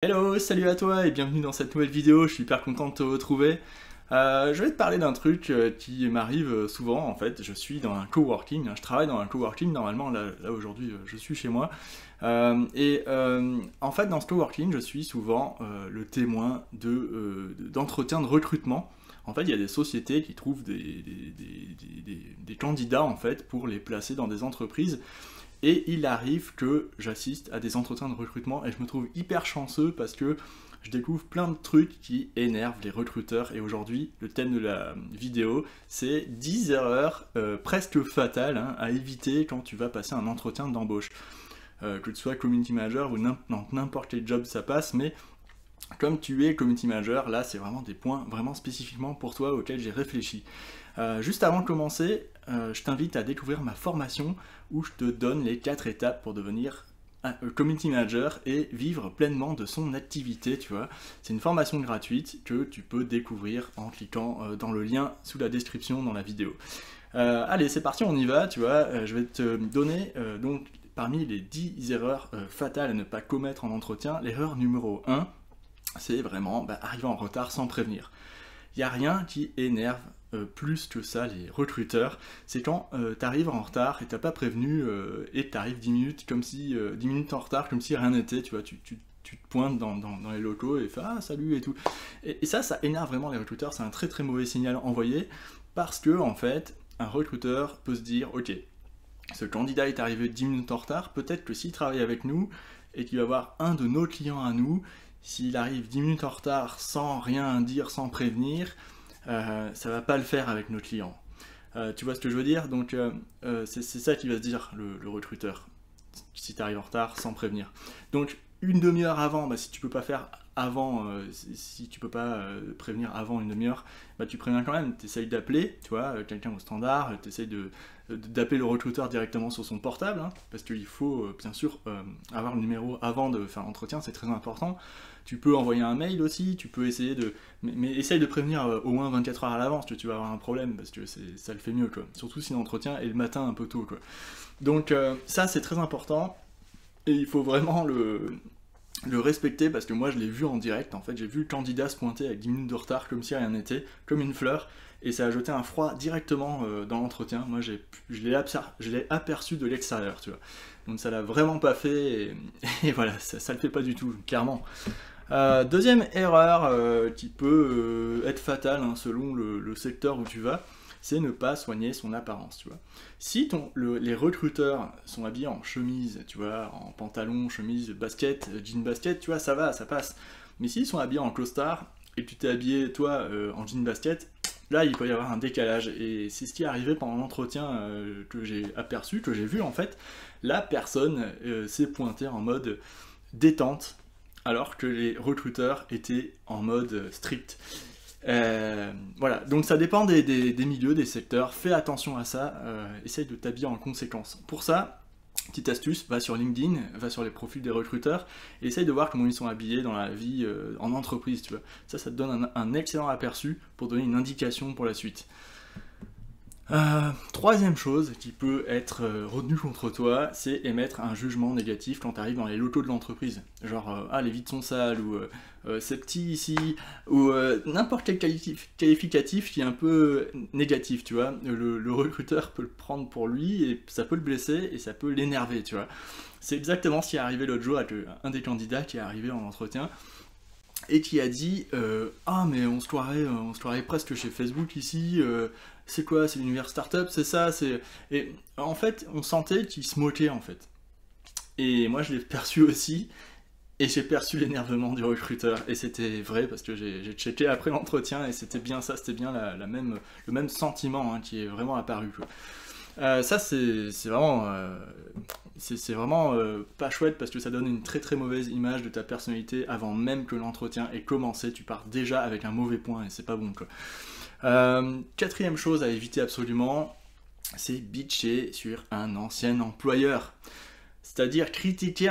Hello, salut à toi et bienvenue dans cette nouvelle vidéo, je suis hyper content de te retrouver. Je vais te parler d'un truc qui m'arrive souvent en fait, je suis dans un coworking, je travaille dans un coworking, normalement là aujourd'hui je suis chez moi. En fait dans ce coworking je suis souvent le témoin d'entretiens de recrutement. En fait il y a des sociétés qui trouvent des candidats en fait pour les placer dans des entreprises. Et il arrive que j'assiste à des entretiens de recrutement et je me trouve hyper chanceux parce que je découvre plein de trucs qui énervent les recruteurs. Et aujourd'hui, le thème de la vidéo, c'est 10 erreurs presque fatales à éviter quand tu vas passer un entretien d'embauche. Que tu sois community manager ou n'importe quel job ça passe, mais comme tu es community manager, là c'est vraiment des points vraiment spécifiquement pour toi auxquels j'ai réfléchi. Juste avant de commencer, je t'invite à découvrir ma formation où je te donne les 4 étapes pour devenir un community manager et vivre pleinement de son activité, tu vois. C'est une formation gratuite que tu peux découvrir en cliquant dans le lien sous la description dans la vidéo. Allez, c'est parti, on y va, tu vois. Je vais te donner donc parmi les 10 erreurs fatales à ne pas commettre en entretien, l'erreur numéro 1, c'est vraiment arriver en retard sans prévenir. Il n'y a rien qui énerve plus que ça les recruteurs, c'est quand tu arrives en retard et t'as pas prévenu et tu arrives 10 minutes, 10 minutes en retard comme si rien n'était, tu vois, tu te pointes dans les locaux et fais ah salut et tout. Et ça énerve vraiment les recruteurs, c'est un très très mauvais signal envoyé parce que en fait un recruteur peut se dire ok, ce candidat est arrivé 10 minutes en retard, peut-être que s'il travaille avec nous et qu'il va voir un de nos clients à nous, s'il arrive 10 minutes en retard sans rien dire, sans prévenir, ça va pas le faire avec nos clients. Tu vois ce que je veux dire? Donc c'est ça qui va se dire le recruteur, si tu arrives en retard sans prévenir. Donc une demi-heure avant, si tu peux pas faire avant, si tu peux pas prévenir avant une demi-heure, tu préviens quand même, tu essayes d'appeler, tu vois, quelqu'un au standard, tu essayes d'appeler le recruteur directement sur son portable, parce qu'il faut bien sûr avoir le numéro avant de faire l'entretien, c'est très important. Tu peux envoyer un mail aussi, tu peux essayer de... Mais essaye de prévenir au moins 24 heures à l'avance, tu vas avoir un problème, parce que ça le fait mieux, quoi. Surtout si l'entretien est le matin un peu tôt, quoi. Donc ça c'est très important, et il faut vraiment le respecter, parce que moi je l'ai vu en direct, en fait, j'ai vu le candidat se pointer avec 10 minutes de retard comme si rien n'était, comme une fleur, et ça a jeté un froid directement dans l'entretien. Moi je l'ai aperçu de l'extérieur, tu vois. Donc ça l'a vraiment pas fait, et voilà, ça le fait pas du tout, clairement. Deuxième erreur qui peut être fatale selon le secteur où tu vas, c'est ne pas soigner son apparence, tu vois. Si les recruteurs sont habillés en chemise, tu vois, en pantalon, chemise, basket, jean basket, tu vois, ça va, ça passe. Mais s'ils sont habillés en costard et que tu t'es habillé, toi, en jean basket, là, il peut y avoir un décalage. Et c'est ce qui est arrivé pendant l'entretien que j'ai aperçu, que j'ai vu, en fait. La personne s'est pointée en mode détente, alors que les recruteurs étaient en mode strict. Voilà, donc ça dépend des milieux, des secteurs, fais attention à ça, essaye de t'habiller en conséquence. Pour ça, petite astuce, va sur LinkedIn, va sur les profils des recruteurs, et essaye de voir comment ils sont habillés dans la vie en entreprise, tu vois. Ça te donne un excellent aperçu pour donner une indication pour la suite. Troisième chose qui peut être retenue contre toi, c'est émettre un jugement négatif quand tu arrives dans les locaux de l'entreprise. Genre, les vitres sont sales, ou c'est petit ici, ou n'importe quel qualificatif qui est un peu négatif, tu vois. Le recruteur peut le prendre pour lui, et ça peut le blesser, et ça peut l'énerver, tu vois. C'est exactement ce qui est arrivé l'autre jour avec un des candidats qui est arrivé en entretien, et qui a dit ah mais on se croirait presque chez Facebook ici, c'est quoi, c'est l'univers startup, c'est ça, c'est... Et en fait on sentait qu'il se moquait en fait, et moi je l'ai perçu aussi, et j'ai perçu l'énervement du recruteur, et c'était vrai parce que j'ai checké après l'entretien, et c'était bien ça, c'était bien le même sentiment qui est vraiment apparu, quoi. Ça c'est vraiment pas chouette, parce que ça donne une très très mauvaise image de ta personnalité avant même que l'entretien ait commencé. Tu pars déjà avec un mauvais point et c'est pas bon, quoi. Quatrième chose à éviter absolument, c'est bitcher sur un ancien employeur. C'est-à-dire critiquer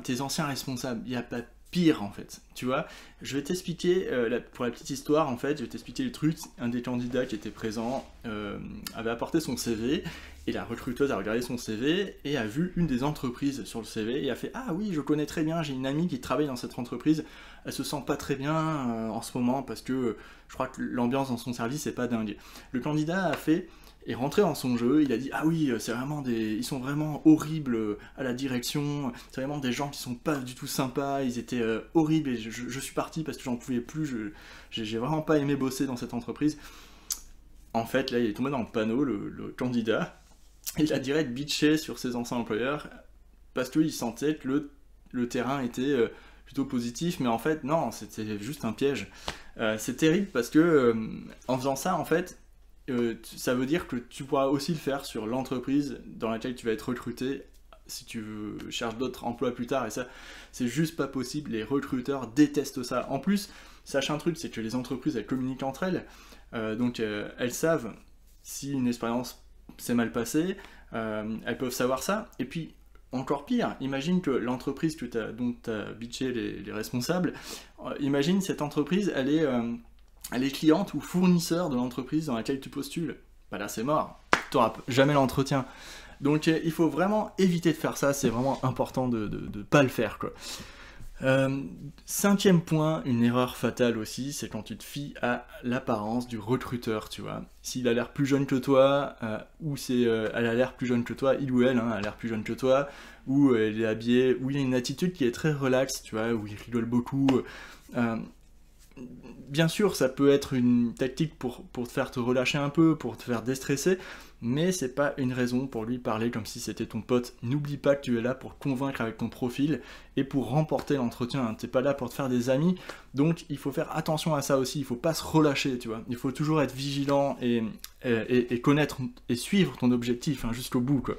tes anciens responsables. Il n'y a pas pire en fait, tu vois. Je vais t'expliquer, pour la petite histoire en fait, je vais t'expliquer le truc. Un des candidats qui était présent avait apporté son CV, et la recruteuse a regardé son CV et a vu une des entreprises sur le CV et a fait « Ah oui, je connais très bien, j'ai une amie qui travaille dans cette entreprise, elle se sent pas très bien en ce moment parce que je crois que l'ambiance dans son service est pas dingue. » Le candidat est rentré dans son jeu, il a dit « Ah oui, ils sont vraiment horribles à la direction, c'est vraiment des gens qui sont pas du tout sympas, ils étaient horribles et je suis parti parce que j'en pouvais plus, j'ai vraiment pas aimé bosser dans cette entreprise. » En fait, là, il est tombé dans le panneau, le candidat. Il a direct bitché sur ses anciens employeurs parce qu'il sentait que le terrain était plutôt positif, mais en fait, non, c'était juste un piège. C'est terrible parce que en faisant ça, en fait, ça veut dire que tu pourras aussi le faire sur l'entreprise dans laquelle tu vas être recruté si tu cherches d'autres emplois plus tard, et ça, c'est juste pas possible. Les recruteurs détestent ça. En plus, sache un truc, c'est que les entreprises, elles communiquent entre elles, donc elles savent si une expérience s'est mal passée, elles peuvent savoir ça, et puis encore pire, imagine que l'entreprise dont tu as bitché les responsables, imagine cette entreprise, elle est cliente ou fournisseur de l'entreprise dans laquelle tu postules. Bah là c'est mort, tu n'auras jamais l'entretien. Donc il faut vraiment éviter de faire ça, c'est vraiment important de pas le faire, quoi. Cinquième point, une erreur fatale aussi, c'est quand tu te fies à l'apparence du recruteur, tu vois. S'il a l'air plus jeune que toi, ou elle a l'air plus jeune que toi, il ou elle a l'air plus jeune que toi, ou elle est habillée, ou il a une attitude qui est très relaxe, tu vois, où il rigole beaucoup. Bien sûr, ça peut être une tactique pour te faire te relâcher un peu, pour te faire déstresser, mais c'est pas une raison pour lui parler comme si c'était ton pote. N'oublie pas que tu es là pour convaincre avec ton profil et pour remporter l'entretien, hein. T'es pas là pour te faire des amis, donc il faut faire attention à ça aussi, il faut pas se relâcher, tu vois. Il faut toujours être vigilant et connaître et suivre ton objectif, hein, jusqu'au bout, quoi.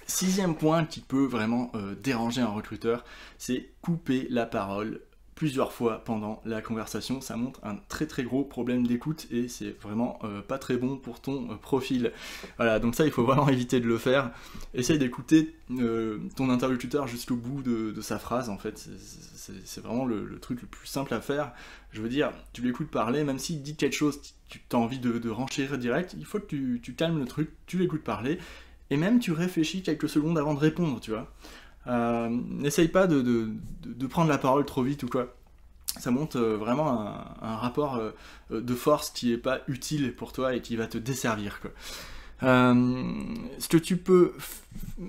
Sixième point qui peut vraiment déranger un recruteur, c'est couper la parole plusieurs fois pendant la conversation. Ça montre un très très gros problème d'écoute et c'est vraiment pas très bon pour ton profil. Voilà, donc ça il faut vraiment éviter de le faire. Essaye d'écouter ton interlocuteur jusqu'au bout de sa phrase, en fait. C'est vraiment le truc le plus simple à faire. Je veux dire, tu l'écoutes parler, même s'il dit quelque chose, tu as envie de renchérir direct, il faut que tu calmes le truc, tu l'écoutes parler, et même tu réfléchis quelques secondes avant de répondre, tu vois. N'essaye pas de prendre la parole trop vite ou quoi. Ça montre vraiment un rapport de force qui est pas utile pour toi et qui va te desservir, quoi. Ce que tu peux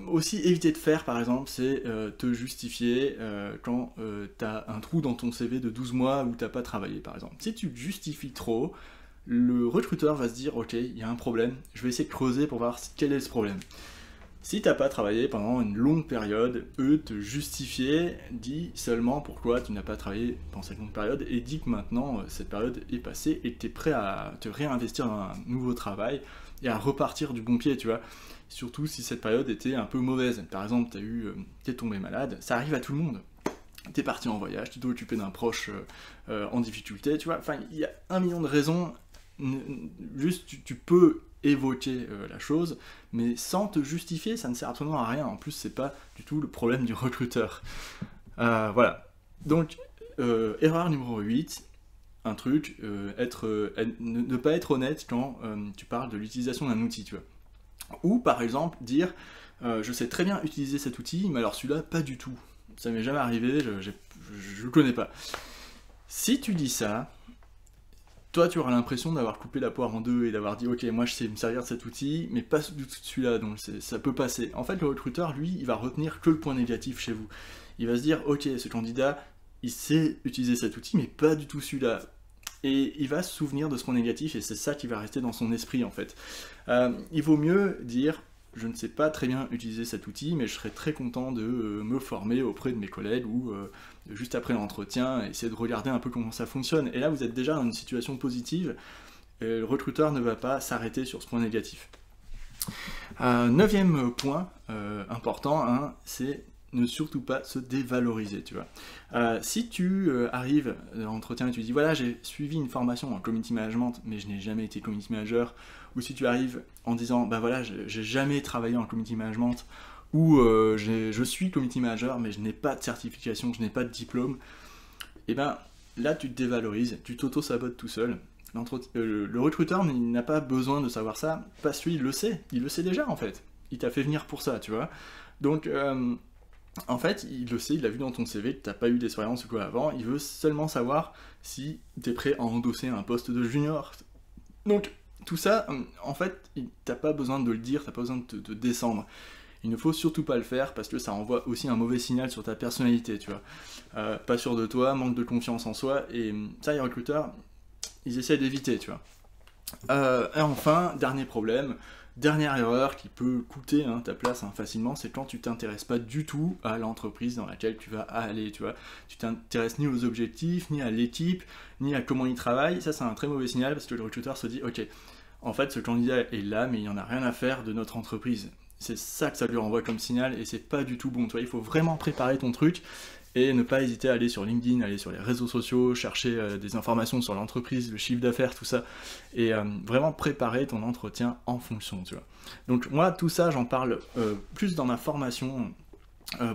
aussi éviter de faire, par exemple, c'est te justifier quand t'as un trou dans ton CV de 12 mois où t'as pas travaillé, par exemple. Si tu te justifies trop, le recruteur va se dire « Ok, il y a un problème, je vais essayer de creuser pour voir quel est ce problème ». Si t'as pas travaillé pendant une longue période, te justifier, dis seulement pourquoi tu n'as pas travaillé pendant cette longue période et dis que maintenant cette période est passée et que tu es prêt à te réinvestir dans un nouveau travail et à repartir du bon pied, tu vois. Surtout si cette période était un peu mauvaise. Par exemple, t'es tombé malade, ça arrive à tout le monde. T'es parti en voyage, tu dois t'occuper d'un proche en difficulté, tu vois. Enfin, il y a 1 million de raisons. Juste, tu peux évoquer la chose, mais sans te justifier, ça ne sert absolument à rien. En plus, c'est pas du tout le problème du recruteur. Voilà. Donc, erreur numéro 8, un truc, ne pas être honnête quand tu parles de l'utilisation d'un outil, tu vois. Ou, par exemple, dire, je sais très bien utiliser cet outil, mais alors celui-là, pas du tout. Ça m'est jamais arrivé, je le connais pas. Si tu dis ça, toi, tu auras l'impression d'avoir coupé la poire en deux et d'avoir dit « Ok, moi je sais me servir de cet outil, mais pas du tout de celui-là, donc ça peut passer. » En fait, le recruteur, lui, il va retenir que le point négatif chez vous. Il va se dire « Ok, ce candidat, il sait utiliser cet outil, mais pas du tout celui-là. » Et il va se souvenir de ce point négatif, et c'est ça qui va rester dans son esprit, en fait. Il vaut mieux dire « Je ne sais pas très bien utiliser cet outil, mais je serais très content de me former auprès de mes collègues ou juste après l'entretien, essayer de regarder un peu comment ça fonctionne. » Et là, vous êtes déjà dans une situation positive, et le recruteur ne va pas s'arrêter sur ce point négatif. 9e point important, hein, c'est ne surtout pas se dévaloriser, tu vois. Si tu arrives à l'entretien et tu dis « Voilà, j'ai suivi une formation en community management, mais je n'ai jamais été community manager », ou si tu arrives en disant « Bah voilà, j'ai jamais travaillé en community management », ou je suis community manager mais je n'ai pas de certification, je n'ai pas de diplôme, et ben là tu te dévalorises, tu t'auto-sabotes tout seul. Le recruteur il n'a pas besoin de savoir ça, parce qu'il le sait, il le sait déjà en fait. Il t'a fait venir pour ça, tu vois. Donc en fait, il le sait, il l'a vu dans ton CV que tu n'as pas eu d'expérience ou quoi avant, il veut seulement savoir si tu es prêt à endosser un poste de junior. Donc tout ça, en fait, t'as pas besoin de le dire, t'as pas besoin de te descendre. Il ne faut surtout pas le faire parce que ça envoie aussi un mauvais signal sur ta personnalité, tu vois. Pas sûr de toi, manque de confiance en soi, et ça, les recruteurs, ils essaient d'éviter, tu vois. Et enfin, dernier problème, dernière erreur qui peut coûter ta place facilement, c'est quand tu t'intéresses pas du tout à l'entreprise dans laquelle tu vas aller, tu vois. Tu t'intéresses ni aux objectifs, ni à l'équipe, ni à comment ils travaillent. Ça, c'est un très mauvais signal parce que le recruteur se dit, ok, en fait, ce candidat est là, mais il en a rien à faire de notre entreprise. C'est ça que ça lui renvoie comme signal et c'est pas du tout bon. Tu vois, il faut vraiment préparer ton truc et ne pas hésiter à aller sur LinkedIn, aller sur les réseaux sociaux, chercher des informations sur l'entreprise, le chiffre d'affaires, tout ça, et vraiment préparer ton entretien en fonction, tu vois. Donc moi, tout ça, j'en parle plus dans ma formation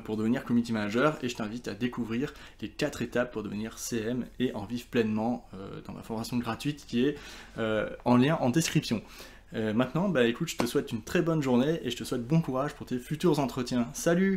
pour devenir community manager, et je t'invite à découvrir les 4 étapes pour devenir CM et en vivre pleinement dans ma formation gratuite qui est en lien en description. Maintenant, écoute, je te souhaite une très bonne journée et je te souhaite bon courage pour tes futurs entretiens. Salut!